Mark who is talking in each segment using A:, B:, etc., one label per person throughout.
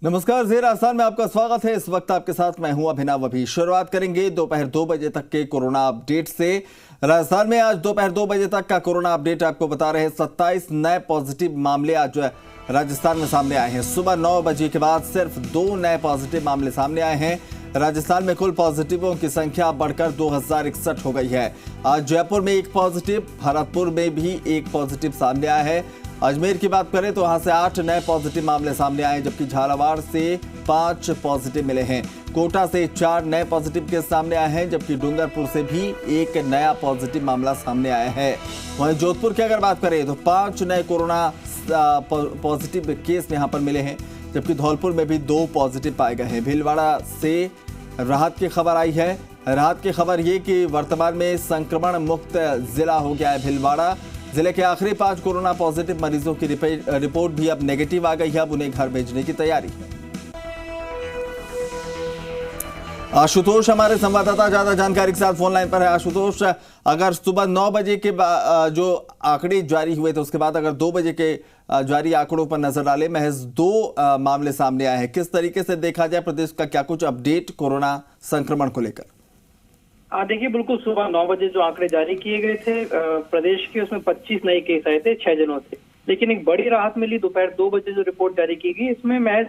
A: नमस्कार, ज़ेर आसान में आपका स्वागत है। इस वक्त आपके साथ मैं हूं अभिनव। अभी शुरुआत करेंगे दोपहर 2 बजे तक के कोरोना अपडेट से। राजस्थान में आज दोपहर 2 बजे तक का कोरोना अपडेट आपको बता रहे हैं। 27 नए पॉजिटिव मामले आज राजस्थान में सामने आए हैं। सुबह 9 बजे के बाद सिर्फ 2 नए पॉजिटिव मामले सामने आए हैं। राजस्थान में कुल पॉजिटिवों की संख्या बढ़कर 2061 हो गई है। आज जयपुर में 1 पॉजिटिव, भरतपुर में भी 1 पॉजिटिव सामने आया है। अजमेर की बात करें तो वहां से 8 नए पॉजिटिव मामले सामने आए, जबकि झालावाड़ से 5 पॉजिटिव मिले हैं। कोटा से 4 नए पॉजिटिव केस सामने आए हैं, जबकि डूंगरपुर से भी 1 नया पॉजिटिव मामला सामने आया है। वहीं जोधपुर की अगर बात करें तो 5 नए कोरोना पॉजिटिव केस यहां पर मिले हैं, जबकि धौलपुर में भी 2 पॉजिटिव पाए गए हैं। भीलवाड़ा से राहत की खबर आई है। राहत की खबर ये कि वर्तमान में संक्रमण मुक्त जिला हो गया है भीलवाड़ा। जिले के आखिरी 5 कोरोना पॉजिटिव मरीजों की रिपोर्ट भी अब नेगेटिव आ गई है। अब उन्हें घर भेजने की तैयारी है। आशुतोष हमारे संवाददाता ज्यादा जानकारी के साथ फोन लाइन पर है। आशुतोष, अगर सुबह 9 बजे के जो आंकड़े जारी हुए थे उसके बाद अगर 2 बजे के जारी आंकड़ों पर नजर डालें, महज 2 मामले सामने आए हैं। किस तरीके से देखा जाए प्रदेश का क्या कुछ अपडेट कोरोना संक्रमण को लेकर?
B: देखिए, बिल्कुल सुबह 9 बजे जो आंकड़े जारी किए गए थे प्रदेश के, उसमें 25 नए केस आए थे 6 दिनों से। लेकिन एक बड़ी राहत मिली दोपहर 2 बजे जो रिपोर्ट जारी की गई, इसमें महज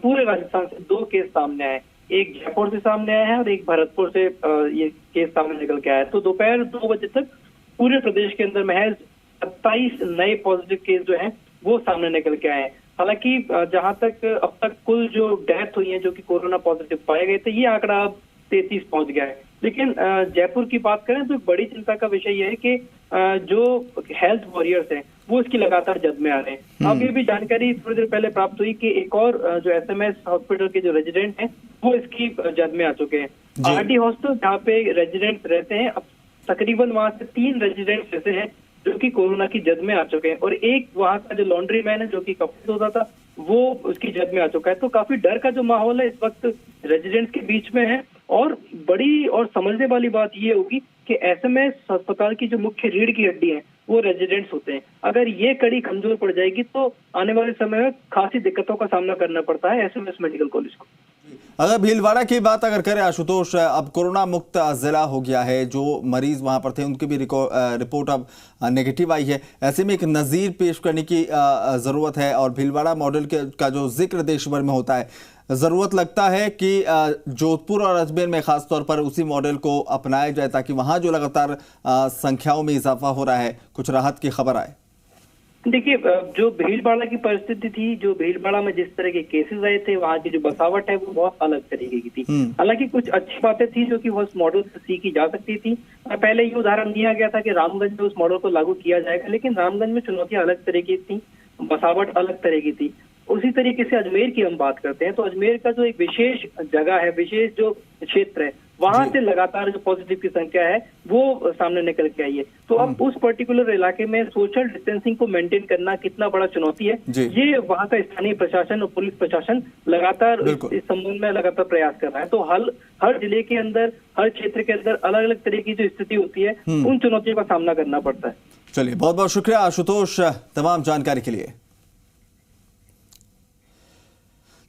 B: पूरे राजस्थान से 2 केस सामने आए। एक जयपुर से सामने आया है और एक भरतपुर से ये केस सामने निकल के आया है। तो दोपहर 2 बजे तक पूरे प्रदेश के अंदर महज 27 नए पॉजिटिव केस जो हैं वो सामने निकल के आए हैं। हालांकि जहां तक अब तक कुल जो डेथ हुई है जो कि कोरोना पॉजिटिव पाए गए थे, ये आंकड़ा अब 33 पहुंच गया है। लेकिन जयपुर की बात करें तो बड़ी चिंता का विषय यह है कि जो हेल्थ वॉरियर्स हैं वो इसकी लगातार जद में आ रहे हैं। अब ये भी जानकारी थोड़ी देर पहले प्राप्त हुई कि एक और जो एसएमएस हॉस्पिटल के जो रेजिडेंट हैं वो इसकी जद में आ चुके हैं। आरडी हॉस्टल जहाँ पे रेजिडेंट्स रहते हैं, अब तकरीबन वहां से 3 रेजिडेंट्स ऐसे हैं जो कि कोरोना की जद में आ चुके हैं, और एक वहां का जो लॉन्ड्री मैन है जो कि कपड़े धोता था वो उसकी जद में आ चुका है। तो काफी डर का जो माहौल है इस वक्त रेजिडेंट्स के बीच में है। और बड़ी और समझने वाली बात ये होगी कि एसएमएस अस्पताल की जो मुख्य रीढ़ की हड्डी है वो रेजिडेंट्स होते हैं। अगर ये कड़ी कमजोर पड़ जाएगी तो आने वाले समय में खासी दिक्कतों का सामना करना पड़ता है एसएमएस मेडिकल कॉलेज को।
A: अगर भीलवाड़ा की बात अगर करें आशुतोष, अब कोरोना मुक्त जिला हो गया है। जो मरीज वहां पर थे उनकी भी रिपोर्ट अब नेगेटिव आई है। ऐसे में एक नज़ीर पेश करने की ज़रूरत है, और भीलवाड़ा मॉडल का जो जिक्र देश भर में होता है, ज़रूरत लगता है कि जोधपुर और अजमेर में खास तौर पर उसी मॉडल को अपनाया जाए, ताकि वहां जो लगातार संख्याओं में इजाफा हो रहा है कुछ राहत की खबर आए।
B: देखिए, जो भीलवाड़ा की परिस्थिति थी, जो भीलवाड़ा में जिस तरह के केसेस आए थे, वहाँ की जो बसावट है वो बहुत अलग तरीके की थी। हालांकि कुछ अच्छी बातें थी जो कि उस मॉडल से सीखी जा सकती थी। पहले ये उदाहरण दिया गया था कि रामगंज में उस मॉडल को लागू किया जाएगा, लेकिन रामगंज में चुनौतियां अलग तरीके की थी, बसावट अलग तरह की थी। उसी तरीके से अजमेर की हम बात करते हैं तो अजमेर का जो एक विशेष जगह है, विशेष जो क्षेत्र है, वहां से लगातार जो पॉजिटिव की संख्या है वो सामने निकल के आई है। तो अब उस पर्टिकुलर इलाके में सोशल डिस्टेंसिंग को मेंटेन करना कितना बड़ा चुनौती है, ये वहां का स्थानीय प्रशासन और पुलिस प्रशासन लगातार इस संबंध में लगातार प्रयास कर रहा है। तो हर जिले के अंदर, हर क्षेत्र के अंदर अलग अलग तरह की जो स्थिति होती है उन चुनौतियों का सामना करना पड़ता है।
A: चलिए, बहुत बहुत शुक्रिया आशुतोष तमाम जानकारी के लिए।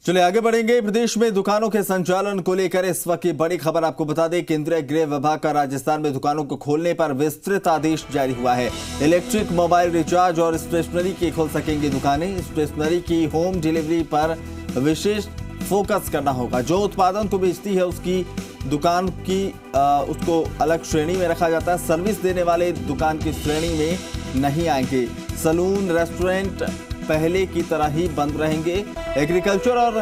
A: चलिए आगे बढ़ेंगे। प्रदेश में दुकानों के संचालन को लेकर इस वक्त की बड़ी खबर आपको बता दें। केंद्रीय गृह विभाग का राजस्थान में दुकानों को खोलने पर विस्तृत आदेश जारी हुआ है। इलेक्ट्रिक, मोबाइल रिचार्ज और स्टेशनरी की खोल सकेंगी दुकानें। स्टेशनरी की होम डिलीवरी पर विशेष फोकस करना होगा। जो उत्पादन को बेचती है उसकी दुकान की उसको अलग श्रेणी में रखा जाता है। सर्विस देने वाले दुकान की श्रेणी में नहीं आएंगे। सैलून, रेस्टोरेंट पहले की तरह ही बंद रहेंगे। एग्रीकल्चर और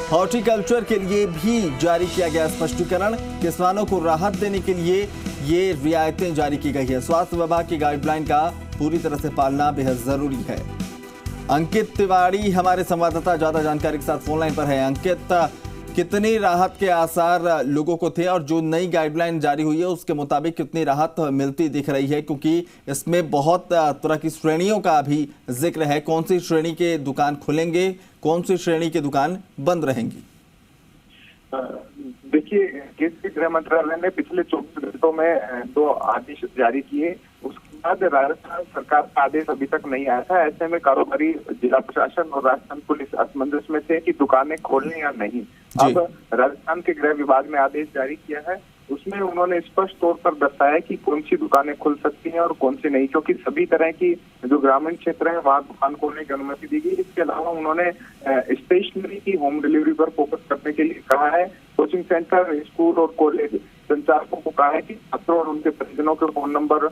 A: हॉर्टिकल्चर के लिए भी जारी किया गया स्पष्टीकरण। किसानों को राहत देने के लिए ये रियायतें जारी की गई है। स्वास्थ्य विभाग की गाइडलाइन का पूरी तरह से पालना बेहद जरूरी है। अंकित तिवारी हमारे संवाददाता ज्यादा जानकारी के साथ फोन लाइन पर है। अंकित, कितनी राहत के आसार लोगों को थे और जो नई गाइडलाइन जारी हुई है उसके मुताबिक कितनी राहत मिलती दिख रही है, क्योंकि इसमें बहुत तरह की श्रेणियों का भी जिक्र है। कौन सी श्रेणी के दुकान खुलेंगे, कौन सी श्रेणी की दुकान बंद रहेंगी?
C: देखिए, केंद्रीय गृह मंत्रालय ने पिछले 24 घंटों में 2 आदेश जारी किए। उसके बाद राजस्थान सरकार का आदेश अभी तक नहीं आया था। ऐसे में कारोबारी जिला प्रशासन और राजस्थान पुलिस असमंजस में थे कि दुकानें खोलने या नहीं। अब राजस्थान के गृह विभाग ने आदेश जारी किया है, उसमें उन्होंने स्पष्ट तौर पर दर्शाया कि कौन सी दुकानें खुल सकती हैं और कौन सी नहीं, क्योंकि सभी तरह की जो ग्रामीण क्षेत्र है वहाँ दुकान खोलने की अनुमति दी गई। इसके अलावा उन्होंने स्टेशनरी की होम डिलीवरी पर फोकस करने के लिए कहा है। कोचिंग सेंटर, स्कूल और कॉलेज संचालकों को कहा है कि छात्रों और उनके परिजनों के फोन नंबर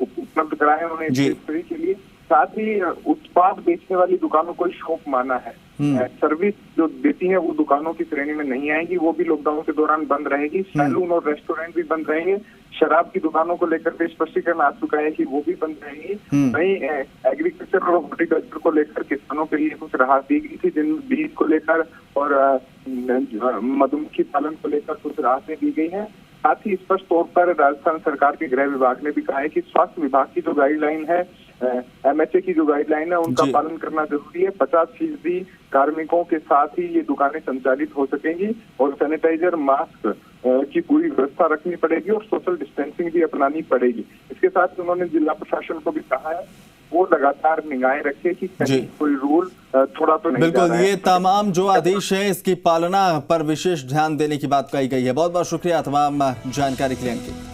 C: उपलब्ध कराएं उन्हें स्टेशनरी के लिए। साथ ही उत्पाद बेचने वाली दुकानों को शॉप माना है। सर्विस जो देती है वो दुकानों की श्रेणी में नहीं आएगी, वो भी लॉकडाउन के दौरान बंद रहेगी। सैलून और रेस्टोरेंट भी बंद रहेंगे। शराब की दुकानों को लेकर के स्पष्टीकरण आ चुका है कि वो भी बंद रहेंगी। वहीं एग्रीकल्चर और हॉर्टिकल्चर को लेकर किसानों के लिए कुछ राहत दी गई थी, जिन बीज को लेकर और मधुमक्खी पालन को लेकर कुछ राहतें दी गई हैं। साथ ही स्पष्ट तौर पर राजस्थान सरकार के गृह विभाग ने भी कहा है कि स्वास्थ्य विभाग की जो गाइडलाइन है, MHA की जो गाइडलाइन है, उनका पालन करना जरूरी है। 50% कार्मिकों के साथ ही ये दुकानें संचालित हो सकेंगी और सैनिटाइजर, मास्क की पूरी व्यवस्था रखनी पड़ेगी और सोशल डिस्टेंसिंग भी अपनानी पड़ेगी। इसके साथ उन्होंने जिला प्रशासन को भी कहा है वो लगातार निगाहें रखे कि कोई रूल थोड़ा तो नहीं।
A: बिल्कुल, ये तमाम जो आदेश है इसकी पालना पर विशेष ध्यान देने की बात कही गई है। बहुत बहुत शुक्रिया तमाम जानकारी के लिए अंकित।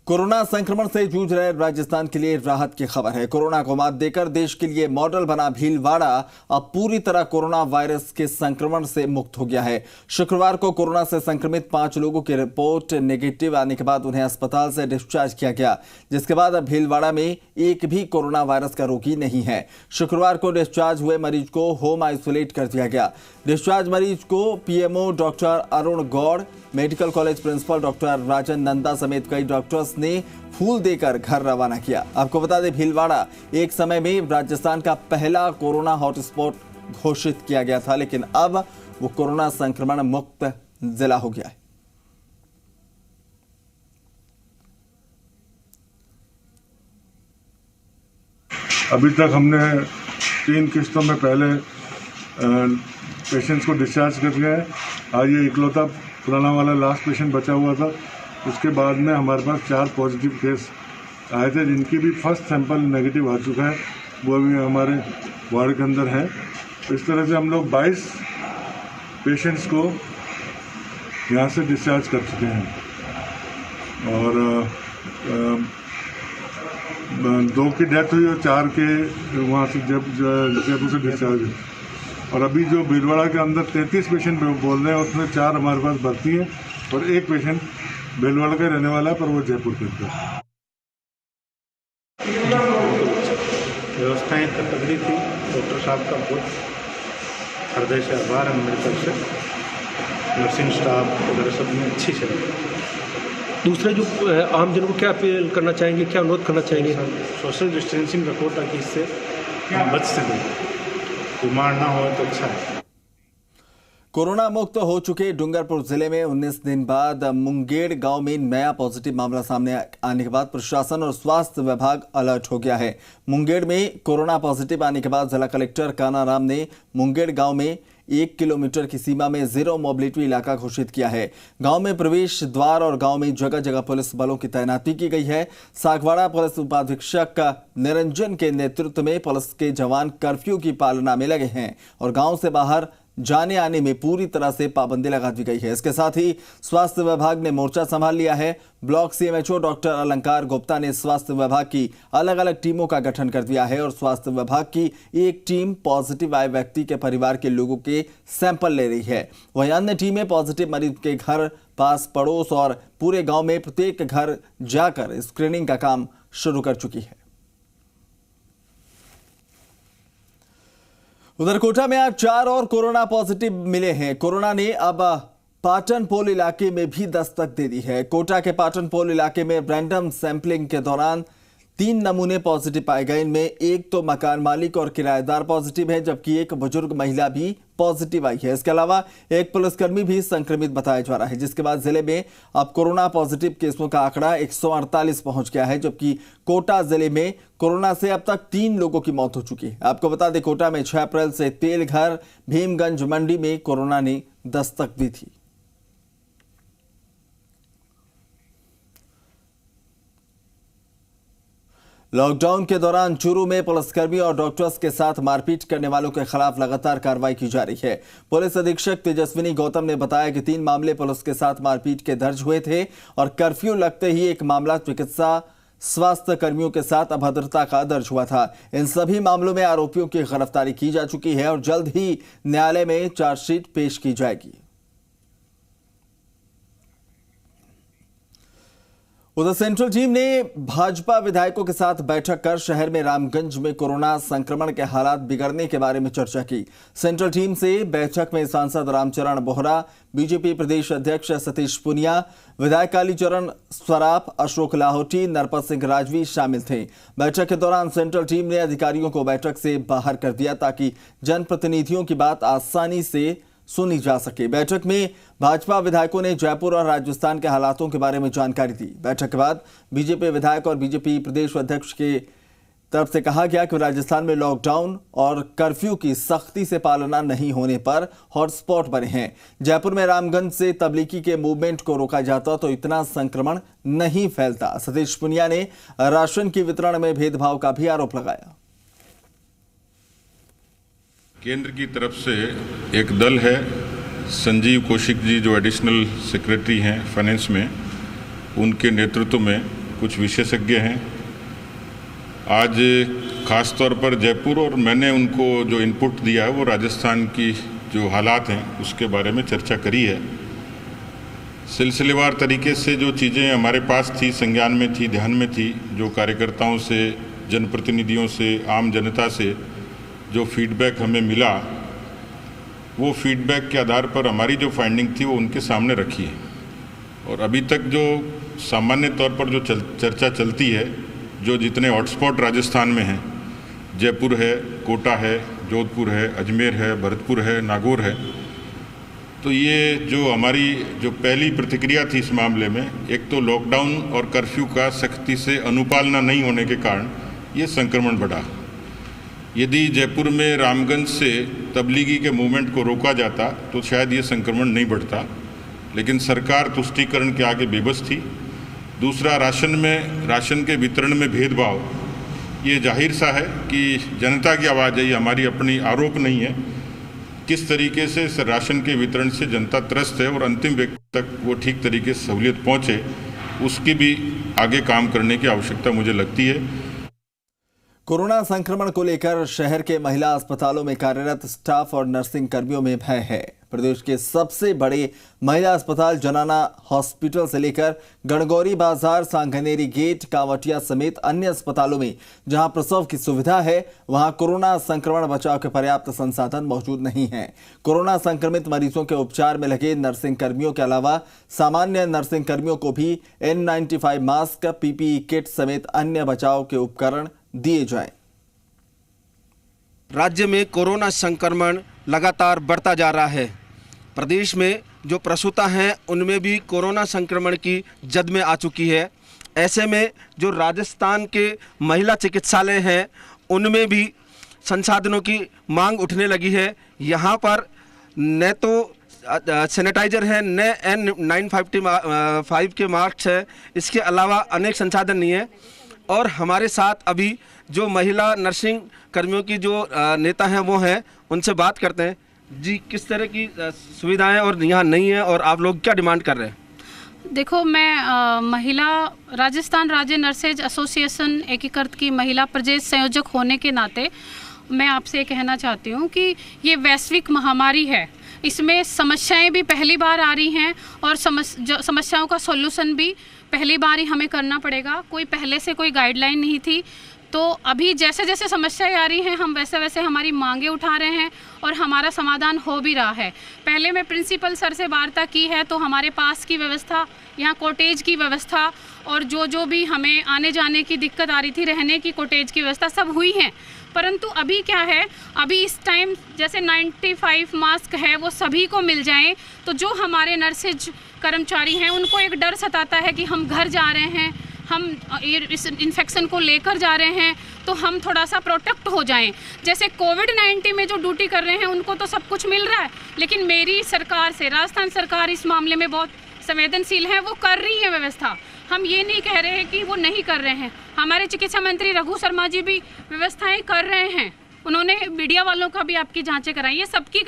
A: कोरोना संक्रमण से जूझ रहे राजस्थान के लिए राहत की खबर है। कोरोना को मात देकर देश के लिए मॉडल बना भीलवाड़ा अब पूरी तरह कोरोना वायरस के संक्रमण से मुक्त हो गया है। शुक्रवार को कोरोना से संक्रमित 5 लोगों की रिपोर्ट नेगेटिव आने के बाद उन्हें अस्पताल से डिस्चार्ज किया गया, जिसके बाद अब भीलवाड़ा में एक भी कोरोना वायरस का रोगी नहीं है। शुक्रवार को डिस्चार्ज हुए मरीज को होम आइसोलेट कर दिया गया। डिस्चार्ज मरीज को PMO doctor Arun Gaur, medical college principal doctor Rajan Nanda समेत कई डॉक्टर्स ने फूल देकर घर रवाना किया। आपको बता दें, भीलवाड़ा एक समय में राजस्थान का पहला कोरोना हॉटस्पॉट घोषित किया गया था, लेकिन अब वो कोरोना संक्रमण मुक्त जिला हो गया है।
D: अभी तक हमने 3 किस्तों में पहले पेशेंट्स को डिस्चार्ज कर दिया है। आज ये इकलौता पुराना वाला लास्ट पेशेंट बचा हुआ था। उसके बाद में हमारे पास 4 पॉजिटिव केस आए थे, जिनकी भी फर्स्ट सैंपल नेगेटिव आ चुका है, वो अभी हमारे वार्ड के अंदर है। इस तरह से हम लोग 22 पेशेंट्स को यहाँ से डिस्चार्ज कर चुके हैं और 2 की डेथ हुई और 4 के वहाँ से जयपुर से डिस्चार्ज हुई। और अभी जो भीलवाड़ा के अंदर 33 पेशेंट बोल रहे हैं, उसमें 4 हमारे पास भर्ती हैं और 1 पेशेंट भीलवाड़ा का रहने वाला है, पर वो जयपुर के अंदर।
E: व्यवस्थाएं तो तगड़ी थी। डॉक्टर साहब का बहुत हृदय से आभार है, मेडिकल से, नर्सिंग स्टाफ वगैरह सब में अच्छी चल रही है।
F: दूसरे जो आम जन को क्या अपील करना चाहेंगे, क्या अनुरोध करना चाहेंगे?
E: सोशल डिस्टेंसिंग रखो ताकि इससे हम बच सकें, बीमार ना हो तो अच्छा है।
A: कोरोना मुक्त हो चुके डूंगरपुर जिले में 19 दिन बाद मुंगेड़ गांव में नया पॉजिटिव मामला सामने आने के बाद प्रशासन और स्वास्थ्य विभाग अलर्ट हो गया है। मुंगेड़ में कोरोना पॉजिटिव आने के बाद जिला कलेक्टर कानाराम ने मुंगेड़ गांव में 1 किलोमीटर की सीमा में जीरो मोबिलिटी इलाका घोषित किया है। गांव में प्रवेश द्वार और गांव में जगह जगह पुलिस बलों की तैनाती की गई है। सागवाड़ा पुलिस उपाधीक्षक निरंजन के नेतृत्व में पुलिस के जवान कर्फ्यू की पालना में लगे हैं और गांव से बाहर जाने आने में पूरी तरह से पाबंदी लगा दी गई है। इसके साथ ही स्वास्थ्य विभाग ने मोर्चा संभाल लिया है। ब्लॉक सीएमएचओ डॉक्टर अलंकार गुप्ता ने स्वास्थ्य विभाग की अलग अलग टीमों का गठन कर दिया है और स्वास्थ्य विभाग की एक टीम पॉजिटिव आए व्यक्ति के परिवार के लोगों के सैंपल ले रही है। वहीं अन्य टीमें पॉजिटिव मरीज के घर, पास पड़ोस और पूरे गांव में प्रत्येक घर जाकर स्क्रीनिंग का काम शुरू कर चुकी है। उधर कोटा में आज 4 और कोरोना पॉजिटिव मिले हैं। कोरोना ने अब पाटन पोल इलाके में भी दस्तक दे दी है। कोटा के पाटन पोल इलाके में रैंडम सैंपलिंग के दौरान 3 नमूने पॉजिटिव पाए गए। इनमें एक तो मकान मालिक और किराएदार पॉजिटिव है, जबकि एक बुजुर्ग महिला भी पॉजिटिव आई है। इसके अलावा एक पुलिसकर्मी भी संक्रमित बताया जा रहा है, जिसके बाद जिले में अब कोरोना पॉजिटिव केसों का आंकड़ा 148 पहुंच गया है, जबकि कोटा जिले में कोरोना से अब तक 3 लोगों की मौत हो चुकी है। आपको बता दें, कोटा में 6 अप्रैल से तेलघर भीमगंज मंडी में कोरोना ने दस्तक दी थी। लॉकडाउन के दौरान चूरू में पुलिसकर्मियों और डॉक्टर्स के साथ मारपीट करने वालों के खिलाफ लगातार कार्रवाई की जा रही है। पुलिस अधीक्षक तेजस्विनी गौतम ने बताया कि 3 मामले पुलिस के साथ मारपीट के दर्ज हुए थे और कर्फ्यू लगते ही एक मामला चिकित्सा स्वास्थ्य कर्मियों के साथ अभद्रता का दर्ज हुआ था। इन सभी मामलों में आरोपियों की गिरफ्तारी की जा चुकी है और जल्द ही न्यायालय में चार्जशीट पेश की जाएगी। उधर सेंट्रल टीम ने भाजपा विधायकों के साथ बैठक कर शहर में रामगंज में कोरोना संक्रमण के हालात बिगड़ने के बारे में चर्चा की। सेंट्रल टीम से बैठक में सांसद रामचरण बोहरा, बीजेपी प्रदेश अध्यक्ष सतीश पुनिया, विधायक कालीचरण सराफ, अशोक लाहौटी, नरपत सिंह राजवी शामिल थे। बैठक के दौरान सेंट्रल टीम ने अधिकारियों को बैठक से बाहर कर दिया ताकि जनप्रतिनिधियों की बात आसानी से सुनी जा सके। बैठक में भाजपा विधायकों ने जयपुर और राजस्थान के हालातों के बारे में जानकारी दी। बैठक के बाद बीजेपी विधायक और बीजेपी प्रदेश अध्यक्ष के तरफ से कहा गया कि राजस्थान में लॉकडाउन और कर्फ्यू की सख्ती से पालना नहीं होने पर हॉटस्पॉट बने हैं। जयपुर में रामगंज से तबलीगी के मूवमेंट को रोका जाता तो इतना संक्रमण नहीं फैलता। सतीश पुनिया ने राशन की वितरण में भेदभाव का भी आरोप लगाया।
G: केंद्र की तरफ से एक दल है, संजीव कौशिक जी जो एडिशनल सेक्रेटरी हैं फाइनेंस में, उनके नेतृत्व में कुछ विशेषज्ञ हैं। आज खास तौर पर जयपुर और मैंने उनको जो इनपुट दिया है वो राजस्थान की जो हालात हैं उसके बारे में चर्चा करी है। सिलसिलेवार तरीके से जो चीज़ें हमारे पास थी, संज्ञान में थी, ध्यान में थी, जो कार्यकर्ताओं से, जनप्रतिनिधियों से, आम जनता से जो फीडबैक हमें मिला, वो फीडबैक के आधार पर हमारी जो फाइंडिंग थी वो उनके सामने रखी है। और अभी तक जो सामान्य तौर पर जो चर्चा चलती है, जो जितने हॉटस्पॉट राजस्थान में हैं, जयपुर है, कोटा है, जोधपुर है, अजमेर है, भरतपुर है, नागौर है, तो ये जो हमारी जो पहली प्रतिक्रिया थी इस मामले में, एक तो लॉकडाउन और कर्फ्यू का सख्ती से अनुपालना नहीं होने के कारण ये संक्रमण बढ़ा। यदि जयपुर में रामगंज से तबलीगी के मूवमेंट को रोका जाता तो शायद ये संक्रमण नहीं बढ़ता, लेकिन सरकार तुष्टीकरण के आगे बेबस थी। दूसरा, राशन के वितरण में भेदभाव, ये जाहिर सा है कि जनता की आवाज़ है, ये हमारी अपनी आरोप नहीं है। किस तरीके से इस राशन के वितरण से जनता त्रस्त है और अंतिम व्यक्ति तक वो ठीक तरीके से सहूलियत पहुँचे, उसकी भी आगे काम करने की आवश्यकता मुझे लगती है।
A: कोरोना संक्रमण को लेकर शहर के महिला अस्पतालों में कार्यरत स्टाफ और नर्सिंग कर्मियों में भय है। प्रदेश के सबसे बड़े महिला अस्पताल जनाना हॉस्पिटल से लेकर गणगौरी बाजार, सांगनेरी गेट, कावटिया समेत अन्य अस्पतालों में जहां प्रसव की सुविधा है, वहां कोरोना संक्रमण बचाव के पर्याप्त संसाधन मौजूद नहीं हैं। कोरोना संक्रमित मरीजों के उपचार में लगे नर्सिंग कर्मियों के अलावा सामान्य नर्सिंग कर्मियों को भी N95 मास्क, PPE किट समेत अन्य बचाव के उपकरण दिए जाएं।
H: राज्य में कोरोना संक्रमण लगातार बढ़ता जा रहा है। प्रदेश में जो प्रसूता हैं उनमें भी कोरोना संक्रमण की जद में आ चुकी है। ऐसे में जो राजस्थान के महिला चिकित्सालय हैं उनमें भी संसाधनों की मांग उठने लगी है। यहाँ पर न तो सैनिटाइजर है, न N95 के मास्क है, इसके अलावा अनेक संसाधन नहीं है। और हमारे साथ अभी जो महिला नर्सिंग कर्मियों की जो नेता हैं वो हैं, उनसे बात करते हैं। जी, किस तरह की सुविधाएं और यहाँ नहीं है और आप लोग क्या डिमांड कर रहे हैं?
I: देखो, मैं महिला राजस्थान राज्य नर्सेज एसोसिएशन एकीकृत की महिला प्रदेश संयोजक होने के नाते मैं आपसे ये कहना चाहती हूँ कि ये वैश्विक महामारी है, इसमें समस्याएं भी पहली बार आ रही हैं और समस्याओं का सॉल्यूशन भी पहली बार ही हमें करना पड़ेगा। कोई पहले से कोई गाइडलाइन नहीं थी, तो अभी जैसे जैसे समस्याएं आ रही हैं हम वैसे वैसे हमारी मांगे उठा रहे हैं और हमारा समाधान हो भी रहा है। पहले मैं प्रिंसिपल सर से वार्ता की है तो हमारे पास की व्यवस्था, यहाँ कॉटेज की व्यवस्था और जो भी हमें आने जाने की दिक्कत आ रही थी, रहने की कॉटेज की व्यवस्था सब हुई है। परंतु अभी क्या है, अभी इस टाइम जैसे 95 मास्क है वो सभी को मिल जाएं तो जो हमारे नर्सेज कर्मचारी हैं उनको एक डर सताता है कि हम घर जा रहे हैं, हम इस इन्फेक्शन को लेकर जा रहे हैं तो हम थोड़ा सा प्रोटेक्ट हो जाएं। जैसे कोविड-19 में जो ड्यूटी कर रहे हैं उनको तो सब कुछ मिल रहा है, लेकिन मेरी सरकार से, राजस्थान सरकार इस मामले में बहुत संवेदनशील हैं वो कर रही है व्यवस्था। हम ये नहीं कह रहे हैं कि वो नहीं कर रहे हैं। हमारे चिकित्सा मंत्री रघु शर्मा जी भी व्यवस्थाएं कर रहे हैं। उन्होंने मीडिया वालों का भी आपकी जांचें कराई है, सबकी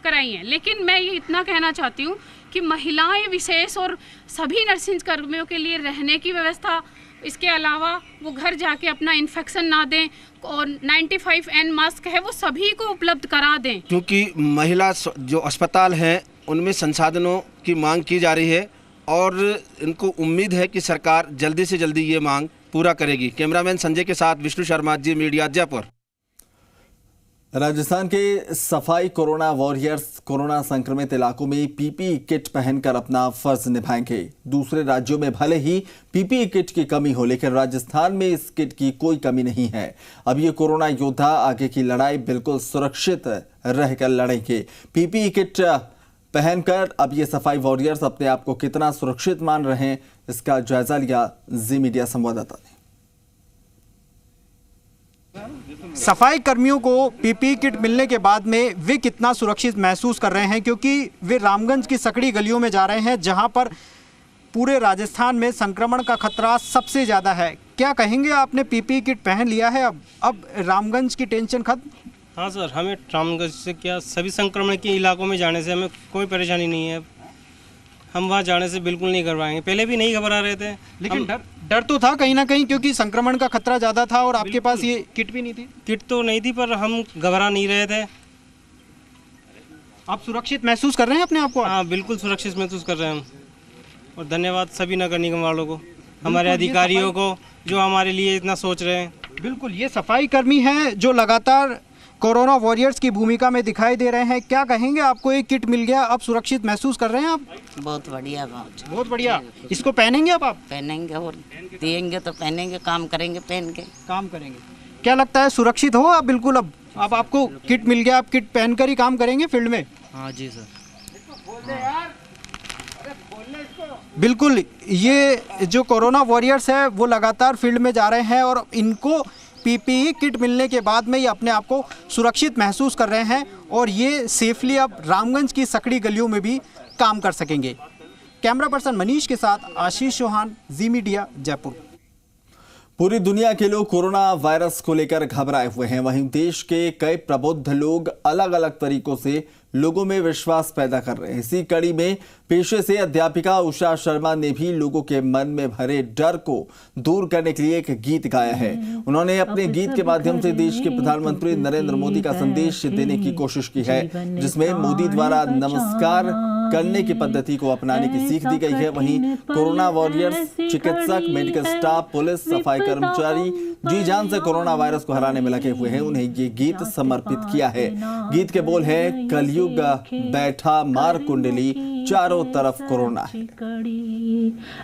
I: कराई हैं। लेकिन मैं ये इतना कहना चाहती हूँ कि महिलाएं विशेष और सभी नर्सिंग कर्मियों के लिए रहने की व्यवस्था, इसके अलावा वो घर जाके अपना इन्फेक्शन ना दें और 95N मास्क है वो सभी को उपलब्ध करा दें।
H: क्योंकि महिला जो अस्पताल हैं उनमें संसाधनों की मांग की जा रही है और इनको उम्मीद है कि सरकार जल्दी से जल्दी ये मांग पूरा करेगी। कैमरामैन संजय के साथ विष्णु शर्मा, जी मीडिया, जयपुर।
A: राजस्थान के सफाई कोरोना वॉरियर्स कोरोना संक्रमित इलाकों में पीपीई किट पहनकर अपना फर्ज निभाएंगे। दूसरे राज्यों में भले ही पीपीई किट की कमी हो, लेकिन राजस्थान में इस किट की कोई कमी नहीं है। अब ये कोरोना योद्धा आगे की लड़ाई बिल्कुल सुरक्षित रहकर लड़ेंगे। पीपीई किट पहनकर अब ये सफाई वॉरियर्स अपने आप को कितना सुरक्षित मान रहे हैं, इसका जायजा लिया जी मीडिया संवाददाता ने।
J: सफाई कर्मियों को पीपीई किट मिलने के बाद में वे कितना सुरक्षित महसूस कर रहे हैं, क्योंकि वे रामगंज की सकड़ी गलियों में जा रहे हैं जहां पर पूरे राजस्थान में संक्रमण का खतरा सबसे ज़्यादा है। क्या कहेंगे, आपने पीपीई किट पहन लिया है, अब रामगंज की टेंशन खत्म?
K: हाँ सर, हमें रामगंज से क्या सभी संक्रमण के इलाकों में जाने से हमें कोई परेशानी नहीं है। हम वहाँ जाने से बिल्कुल नहीं घबराएंगे, पहले भी नहीं घबरा रहे थे।
J: लेकिन डर तो था कहीं ना कहीं, क्योंकि संक्रमण का खतरा ज़्यादा था और आपके पास ये किट भी नहीं थी।
K: किट तो नहीं थी पर हम घबरा नहीं रहे थे।
J: आप सुरक्षित महसूस कर रहे हैं अपने आप को?
K: हाँ बिल्कुल सुरक्षित महसूस कर रहे हैं हम। और धन्यवाद सभी नगर निगम वालों को, हमारे अधिकारियों को जो हमारे लिए इतना सोच रहे हैं।
J: बिल्कुल, ये सफाई कर्मी हैं जो लगातार कोरोना वॉरियर्स की भूमिका में दिखाई दे रहे हैं। क्या कहेंगे, आपको एक किट मिल गया, अब सुरक्षित महसूस कर रहे हैं आप?
L: बहुत बढ़िया,
J: बहुत बढ़िया। इसको पहनेंगे अब आप?
L: पहनेंगे और देंगे तो पहनेंगे, काम करेंगे पहन के।
J: काम करेंगे। क्या लगता है, सुरक्षित हो आप? बिल्कुल, अब आपको किट मिल गया, आप किट पहनकर ही काम करेंगे फील्ड में?
K: हाँ जी सर।
J: बिल्कुल, ये जो कोरोना वॉरियर्स है वो लगातार फील्ड में जा रहे हैं और इनको पीपीई किट मिलने के बाद में ये अपने आप को सुरक्षित महसूस कर रहे हैं और ये सेफली अब रामगंज की सकड़ी गलियों में भी काम कर सकेंगे। कैमरा पर्सन मनीष के साथ आशीष चौहान, जी मीडिया, जयपुर।
A: पूरी दुनिया के लोग कोरोना वायरस को लेकर घबराए हुए हैं। वहीं देश के कई प्रबुद्ध लोग अलग अलग तरीकों से लोगों में विश्वास पैदा कर रहे हैं। इसी कड़ी में पेशे से अध्यापिका उषा शर्मा ने भी लोगों के मन में भरे डर को दूर करने के लिए एक गीत गाया है। उन्होंने अपने गीत के माध्यम से देश के प्रधानमंत्री नरेंद्र मोदी का संदेश देने की कोशिश की है, जिसमें मोदी द्वारा नमस्कार करने की पद्धति को अपनाने की सीख दी गई है। वहीं कोरोना वॉरियर्स, चिकित्सक, मेडिकल स्टाफ, पुलिस, सफाई कर्मचारी जी जान से कोरोना वायरस को हराने में लगे हुए हैं। उन्हें ये गीत समर्पित किया है। गीत के बोल है, कलयुग बैठा मार कुंडली, चारों तरफ कोरोना है।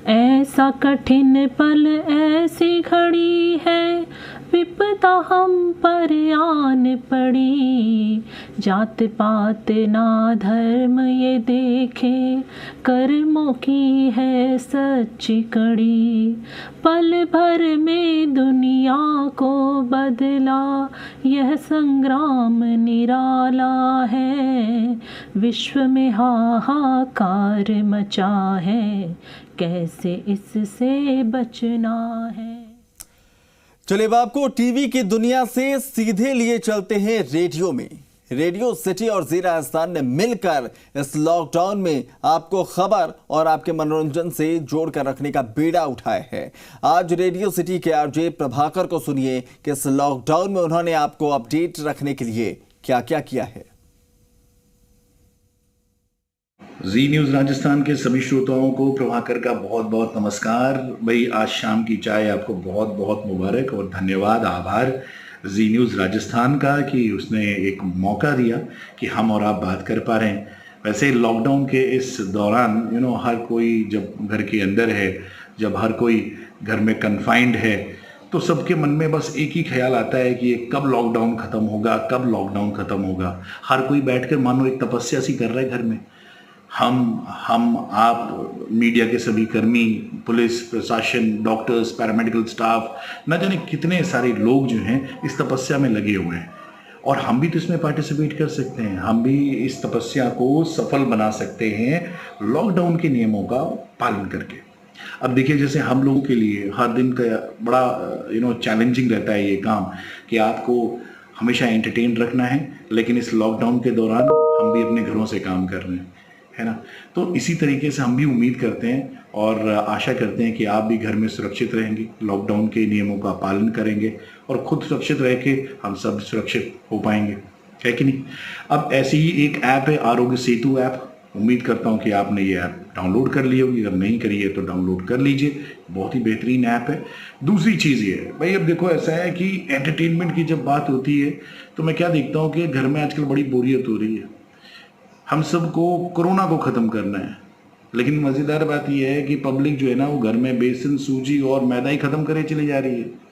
M: ऐसा कठिन पल ऐसी घड़ी है, विपदा हम पर आन पड़ी। जात पात ना धर्म ये देखे, कर्मों की है सच्ची कड़ी। पल भर में दुनिया को बदला, यह संग्राम निराला है। विश्व में हाहाकार मचा है, कैसे इससे बचना है।
A: चलिए अब आपको टीवी की दुनिया से सीधे लिए चलते हैं रेडियो में। रेडियो सिटी और जी राजस्थान ने मिलकर इस लॉकडाउन में आपको खबर और आपके मनोरंजन से जोड़कर रखने का बीड़ा उठाया है। आज रेडियो सिटी के आरजे प्रभाकर को सुनिए कि इस लॉकडाउन में उन्होंने आपको अपडेट रखने के लिए क्या क्या किया है।
N: जी न्यूज़ राजस्थान के सभी श्रोताओं को प्रभाकर का बहुत बहुत नमस्कार। भाई, आज शाम की चाय आपको बहुत बहुत मुबारक और धन्यवाद, आभार जी न्यूज़ राजस्थान का कि उसने एक मौका दिया कि हम और आप बात कर पा रहे हैं। वैसे लॉकडाउन के इस दौरान हर कोई जब घर के अंदर है, जब हर कोई घर में कन्फाइंड है, तो सबके मन में बस एक ही ख्याल आता है कि कब लॉकडाउन ख़त्म होगा, कब लॉकडाउन ख़त्म होगा। हर कोई बैठकर मानो एक तपस्या सी कर रहा है घर में। हम आप मीडिया के सभी कर्मी, पुलिस प्रशासन, डॉक्टर्स, पैरामेडिकल स्टाफ, न जाने कितने सारे लोग जो हैं इस तपस्या में लगे हुए हैं। और हम भी तो इसमें पार्टिसिपेट कर सकते हैं, हम भी इस तपस्या को सफल बना सकते हैं लॉकडाउन के नियमों का पालन करके। अब देखिए, जैसे हम लोगों के लिए हर दिन का बड़ा चैलेंजिंग रहता है ये काम कि आपको हमेशा एंटरटेन रखना है, लेकिन इस लॉकडाउन के दौरान हम भी अपने घरों से काम कर रहे हैं, है ना। तो इसी तरीके से हम भी उम्मीद करते हैं और आशा करते हैं कि आप भी घर में सुरक्षित रहेंगे, लॉकडाउन के नियमों का पालन करेंगे और खुद सुरक्षित रह के हम सब सुरक्षित हो पाएंगे, है कि नहीं। अब ऐसी ही एक ऐप है आरोग्य सेतु ऐप। उम्मीद करता हूं कि आपने ये ऐप डाउनलोड कर ली होगी, अगर नहीं करी है तो डाउनलोड कर लीजिए, बहुत ही बेहतरीन ऐप है। दूसरी चीज़ ये है भाई, अब देखो ऐसा है कि एंटरटेनमेंट की जब बात होती है तो मैं क्या देखता हूँ कि घर में आजकल बड़ी बोरियत हो रही है। हम सबको कोरोना को ख़त्म करना है, लेकिन मज़ेदार बात यह है कि पब्लिक जो है ना वो घर में बेसन, सूजी और मैदा ही ख़त्म करे चली जा रही है।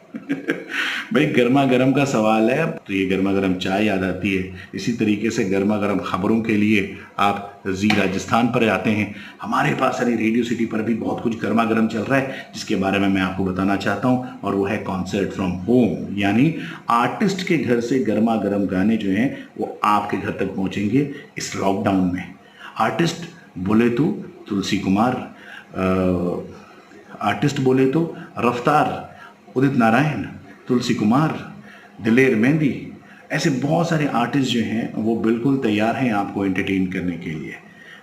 N: भाई गर्मा गर्म का सवाल है तो ये गर्मा गर्म चाय याद आती है। इसी तरीके से गर्मा गर्म खबरों के लिए आप जी राजस्थान पर आते हैं। हमारे पास यानी रेडियो सिटी पर भी बहुत कुछ गर्मा गर्म चल रहा है, जिसके बारे में मैं आपको बताना चाहता हूं, और वो है कॉन्सर्ट फ्रॉम होम, यानी आर्टिस्ट के घर से गर्मा गर्म गाने जो हैं वो आपके घर तक पहुंचेंगे इस लॉकडाउन में। आर्टिस्ट बोले तो तुलसी कुमार, आर्टिस्ट बोले तो रफ्तार, उदित नारायण, तुलसी कुमार, दिलेर मेहंदी, ऐसे बहुत सारे आर्टिस्ट जो हैं वो बिल्कुल तैयार हैं आपको एंटरटेन करने के लिए।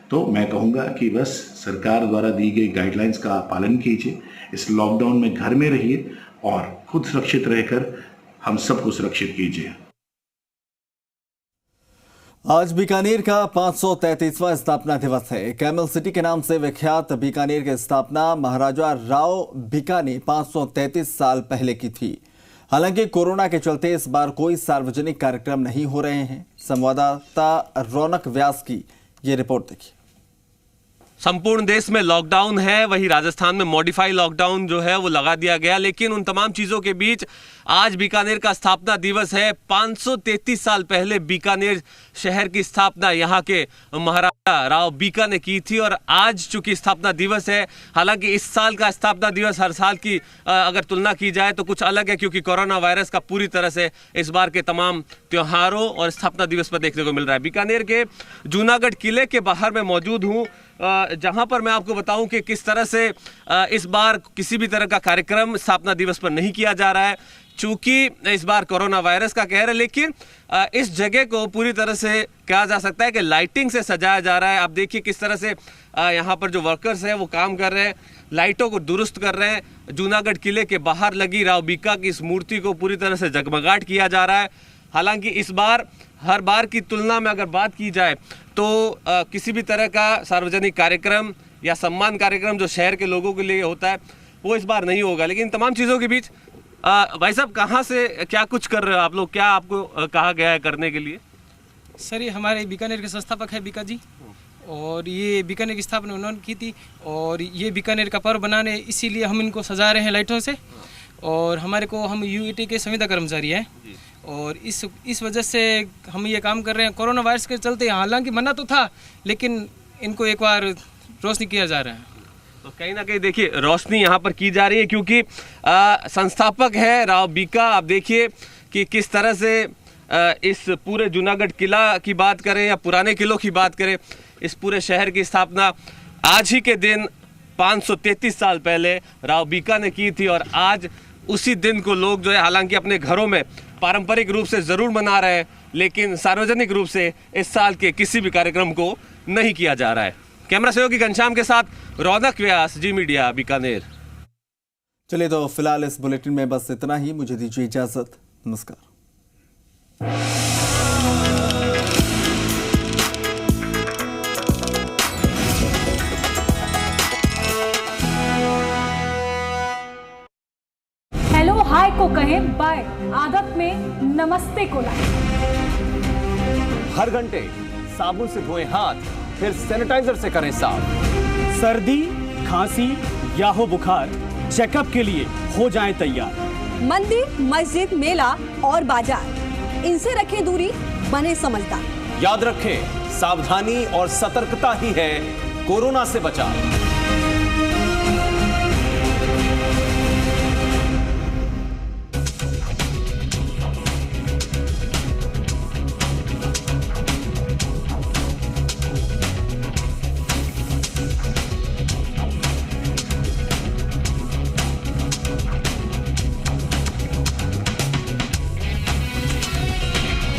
N: तो मैं कहूँगा कि बस सरकार द्वारा दी गई गाइडलाइंस का पालन कीजिए, इस लॉकडाउन में घर में रहिए और खुद सुरक्षित रहकर हम सबको सुरक्षित कीजिए।
A: आज बीकानेर का 533वां स्थापना दिवस है। कैमल सिटी के नाम से विख्यात बीकानेर की स्थापना महाराजा राव बीका ने 533 साल पहले की थी। हालांकि कोरोना के चलते इस बार कोई सार्वजनिक कार्यक्रम नहीं हो रहे हैं। संवाददाता रौनक व्यास की ये रिपोर्ट देखिए।
O: संपूर्ण देश में लॉकडाउन है, वही राजस्थान में मॉडिफाई लॉकडाउन जो है वो लगा दिया गया, लेकिन उन तमाम चीज़ों के बीच आज बीकानेर का स्थापना दिवस है। 533 साल पहले बीकानेर शहर की स्थापना यहाँ के महाराजा राव बीका ने की थी और आज चूंकि स्थापना दिवस है, हालांकि इस साल का स्थापना दिवस हर साल की अगर तुलना की जाए तो कुछ अलग है, क्योंकि कोरोना वायरस का पूरी तरह से इस बार के तमाम त्योहारों और स्थापना दिवस पर देखने को मिल रहा है। बीकानेर के जूनागढ़ किले के बाहर मैं मौजूद हूँ, जहां पर मैं आपको बताऊं कि किस तरह से इस बार किसी भी तरह का कार्यक्रम स्थापना दिवस पर नहीं किया जा रहा है, चूंकि इस बार कोरोना वायरस का कहर है। लेकिन इस जगह को पूरी तरह से कहा जा सकता है कि लाइटिंग से सजाया जा रहा है। आप देखिए किस तरह से यहाँ पर जो वर्कर्स हैं वो काम कर रहे हैं, लाइटों को दुरुस्त कर रहे हैं। जूनागढ़ किले के बाहर लगी राव बीका की इस मूर्ति को पूरी तरह से जगमगाट किया जा रहा है। हालांकि इस बार हर बार की तुलना में अगर बात की जाए तो किसी भी तरह का सार्वजनिक कार्यक्रम या सम्मान कार्यक्रम जो शहर के लोगों के लिए होता है वो इस बार नहीं होगा। लेकिन तमाम चीज़ों के बीच भाई साहब कहाँ से क्या कुछ कर रहे हो आप लोग, क्या आपको कहा गया है करने के लिए?
K: सर ये हमारे बीकानेर के संस्थापक है बीका जी, और ये बीकानेर की स्थापना उन्होंने की थी, और ये बीकानेर का पर्व बनाने इसीलिए हम इनको सजा रहे हैं लाइटों से। और हमारे को हम यूईटी के संविदा कर्मचारी हैं और इस वजह से हम ये काम कर रहे हैं। कोरोना वायरस के चलते हालांकि मना तो था, लेकिन इनको एक बार रोशनी किया जा रहा है।
O: तो कहीं ना कहीं देखिए रोशनी यहाँ पर की जा रही है, क्योंकि संस्थापक है राव बीका। आप देखिए कि किस तरह से इस पूरे जूनागढ़ किला की बात करें या पुराने किलों की बात करें, इस पूरे शहर की स्थापना आज ही के दिन 533 साल पहले राव बीका ने की थी। और आज उसी दिन को लोग जो है हालांकि अपने घरों में पारंपरिक रूप से ज़रूर मना रहे हैं, लेकिन सार्वजनिक रूप से इस साल के किसी भी कार्यक्रम को नहीं किया जा रहा है। कैमरा सहयोगी घनश्याम के साथ रौनक व्यास, जी मीडिया, बीकानेर।
A: चलिए तो फिलहाल इस बुलेटिन में बस इतना ही। मुझे दीजिए इजाजत, नमस्कार।
P: हेलो हाय को कहें बाय, आदत में नमस्ते को लाएं।
Q: हर घंटे साबुन से धोएं हाथ, फिर सैनिटाइजर से करें साफ।
R: सर्दी, खांसी या हो बुखार, चेकअप के लिए हो जाएं तैयार।
S: मंदिर, मस्जिद, मेला और बाजार, इनसे रखें दूरी, बने समझदार।
Q: याद रखें, सावधानी और सतर्कता ही है कोरोना से बचाव।